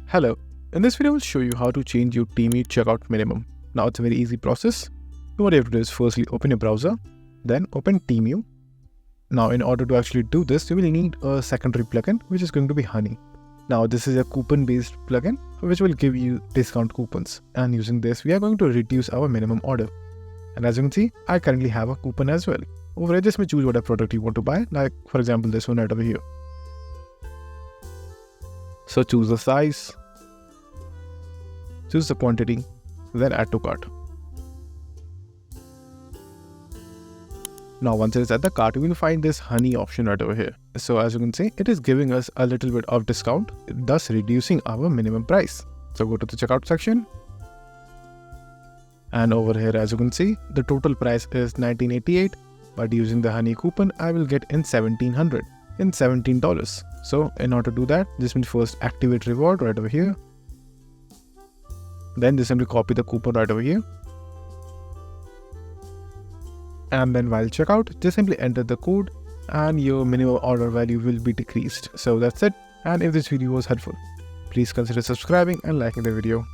Hello, in this video I will show you how to change your Temu checkout minimum. Now it's a very easy process. What you have to do is firstly open your browser, then open Temu. Now in order to actually do this, you will need a secondary plugin which is going to be Honey. Now this is a coupon based plugin which will give you discount coupons, and using this we are going to reduce our minimum order. And as you can see, I currently have a coupon as well. Over here just may choose whatever product you want to buy, like for example this one right over here. So choose the size, choose the quantity, then add to cart. Now once it is at the cart, you will find this Honey option right over here. So as you can see, it is giving us a little bit of discount, thus reducing our minimum price. So go to the checkout section. And over here as you can see, the total price is $19.88, but using the Honey coupon, I will get in $1,700, in $17. So in order to do that, just will first activate reward right over here. Then just simply copy the coupon right over here. And then while checkout, just simply enter the code and your minimum order value will be decreased. So that's it. And if this video was helpful, please consider subscribing and liking the video.